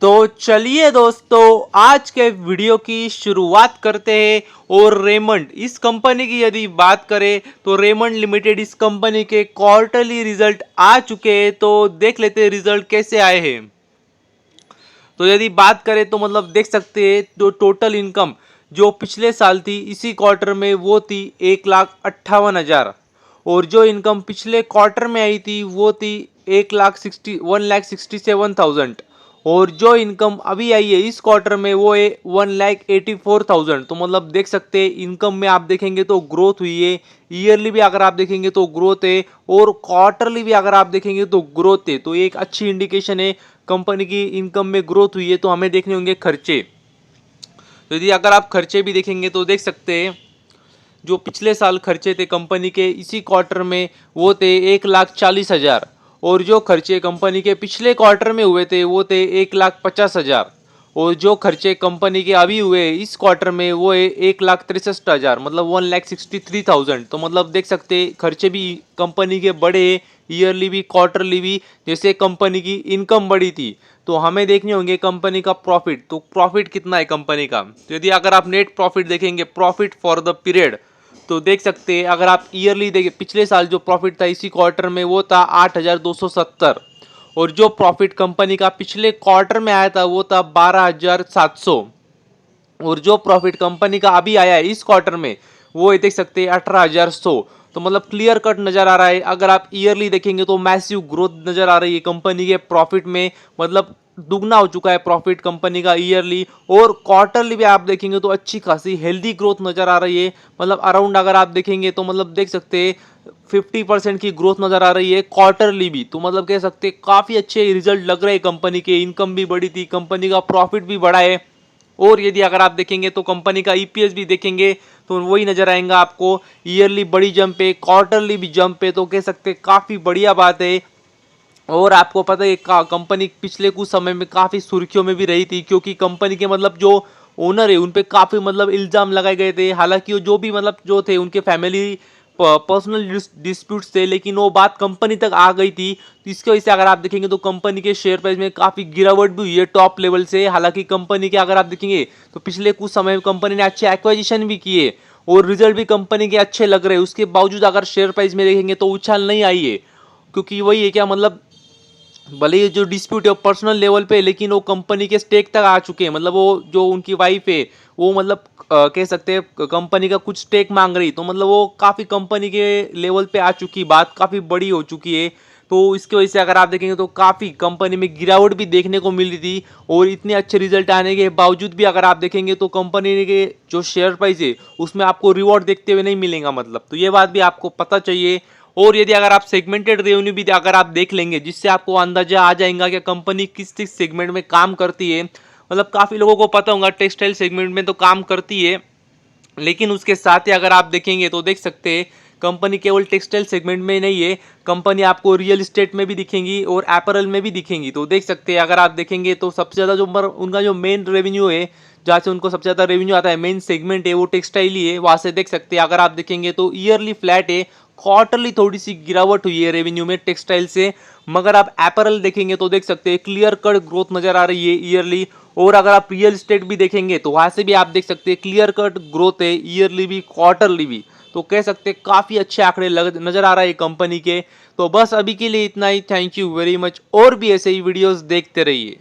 तो चलिए दोस्तों, आज के वीडियो की शुरुआत करते हैं। और रेमंड इस कंपनी की यदि बात करें तो रेमंड लिमिटेड इस कंपनी के क्वार्टरली रिजल्ट आ चुके हैं। तो देख लेते हैं रिजल्ट कैसे आए हैं। तो यदि बात करें तो मतलब देख सकते हैं जो टोटल इनकम जो पिछले साल थी इसी क्वार्टर में वो थी 1,58,000। और जो इनकम पिछले क्वार्टर में आई थी वो थी 1,67,000। और जो इनकम अभी आई है इस क्वार्टर में वो है 1,84,000। तो मतलब देख सकते हैं इनकम में आप देखेंगे तो ग्रोथ हुई है। ईयरली भी अगर आप देखेंगे तो ग्रोथ है और क्वार्टरली भी अगर आप देखेंगे तो ग्रोथ है। तो ये एक अच्छी इंडिकेशन है कंपनी की इनकम में ग्रोथ हुई है। तो हमें देखने होंगे खर्चे। तो यदि अगर आप खर्चे भी देखेंगे तो देख सकते हैं जो पिछले साल खर्चे थे कंपनी के इसी क्वार्टर में वो थे 1,40,000। और जो खर्चे कंपनी के पिछले क्वार्टर में हुए थे वो थे 1,50,000। और जो खर्चे कंपनी के अभी हुए इस क्वार्टर में वो है 1,63,000, मतलब 1,63,000। तो मतलब देख सकते खर्चे भी कंपनी के बड़े ईयरली भी क्वार्टरली भी, जैसे कंपनी की इनकम बढ़ी थी। तो हमें देखने होंगे कंपनी का प्रॉफिट। तो प्रॉफिट कितना है कंपनी का। तो यदि अगर आप नेट प्रॉफिट देखेंगे, प्रॉफिट फॉर द पीरियड, तो देख सकते हैं अगर आप ईयरली देखें पिछले साल जो प्रॉफिट था इसी क्वार्टर में वो था 8,270। और जो प्रॉफिट कंपनी का पिछले क्वार्टर में आया था वो था 12,700। और जो प्रॉफिट कंपनी का अभी आया है इस क्वार्टर में वो देख सकते हैं 18,100। तो मतलब क्लियर कट नजर आ रहा है। अगर आप ईयरली देखेंगे तो मैसिव ग्रोथ नजर आ रही है कंपनी के प्रॉफिट में, मतलब दुगना हो चुका है प्रॉफिट कंपनी का ईयरली। और क्वार्टरली भी आप देखेंगे तो अच्छी खासी हेल्दी ग्रोथ नजर आ रही है। मतलब अराउंड अगर आप देखेंगे तो मतलब देख सकते हैं 50% की ग्रोथ नजर आ रही है क्वार्टरली भी। तो मतलब कह सकते हैं काफी अच्छे रिजल्ट लग रहे हैं कंपनी के। इनकम भी बढ़ी थी, कंपनी का प्रॉफिट भी बढ़ा है। और यदि अगर आप देखेंगे तो कंपनी का ईपीएस भी देखेंगे तो वही नजर आएगा आपको। ईयरली बड़ी जंप है, क्वार्टरली भी जंप है। तो कह सकते हैं काफी बढ़िया बात है। और आपको पता है कंपनी पिछले कुछ समय में काफी सुर्खियों में भी रही थी, क्योंकि कंपनी के मतलब जो ओनर है उन पे काफी मतलब इल्जाम लगाए गए थे। हालांकि वो जो भी मतलब जो थे उनके फैमिली पर्सनल डिस्प्यूट्स थे, लेकिन वो बात कंपनी तक आ गई थी। तो इसकी वजह से अगर आप देखेंगे तो कंपनी के शेयर प्राइस में काफी गिरावट भी हुई है टॉप लेवल से। हालांकि कंपनी के अगर आप देखेंगे तो पिछले कुछ समय में कंपनी ने अच्छे एक्वाजिशन भी किए और रिजल्ट भी कंपनी के अच्छे लग रहे हैं। उसके बावजूद अगर शेयर प्राइस में देखेंगे तो उछाल नहीं आई है, क्योंकि वही है क्या मतलब भले ही जो डिस्प्यूट है पर्सनल लेवल पे, लेकिन वो कंपनी के स्टेक तक आ चुके हैं। मतलब वो जो उनकी वाइफ है वो मतलब कह सकते हैं कंपनी का कुछ स्टेक मांग रही। तो मतलब वो काफ़ी कंपनी के लेवल पे आ चुकी, बात काफ़ी बड़ी हो चुकी है। तो इसकी वजह से अगर आप देखेंगे तो काफ़ी कंपनी में गिरावट भी देखने को मिली थी। और इतने अच्छे रिजल्ट आने के बावजूद भी अगर आप देखेंगे तो कंपनी के जो शेयर प्राइस है उसमें आपको रिवॉर्ड देखते हुए नहीं मिलेगा। मतलब तो ये बात भी आपको पता चाहिए। और यदि अगर आप सेगमेंटेड रेवेन्यू भी अगर आप देख लेंगे जिससे आपको अंदाजा आ जाएगा कि कंपनी किस किस सेगमेंट में काम करती है। मतलब काफ़ी लोगों को पता होगा टेक्सटाइल सेगमेंट में तो काम करती है, लेकिन उसके साथ ही अगर आप देखेंगे तो देख सकते हैं कंपनी केवल टेक्सटाइल सेगमेंट में नहीं है, कंपनी आपको रियल एस्टेट में भी दिखेंगी और एपरल में भी दिखेंगी। तो देख सकते हैं अगर आप देखेंगे तो सबसे ज़्यादा जो उनका जो मेन रेवेन्यू है, जहाँ से उनको सबसे ज़्यादा रेवेन्यू आता है, मेन सेगमेंट है वो टेक्सटाइल ही है। वहाँ से देख सकते हैं अगर आप देखेंगे तो ईयरली फ्लैट है, क्वार्टरली थोड़ी सी गिरावट हुई है रेवेन्यू में टेक्सटाइल से। मगर आप एपरल देखेंगे तो देख सकते हैं क्लियर कट ग्रोथ नजर आ रही है ईयरली। और अगर आप रियल एस्टेट भी देखेंगे तो वहां से भी आप देख सकते हैं क्लियर कट ग्रोथ है ईयरली भी क्वार्टरली भी। तो कह सकते हैं काफी अच्छे आंकड़े नजर आ रहे हैं कंपनी के। तो बस अभी के लिए इतना ही। Thank you very much. और भी ऐसे ही वीडियोस देखते रहिए।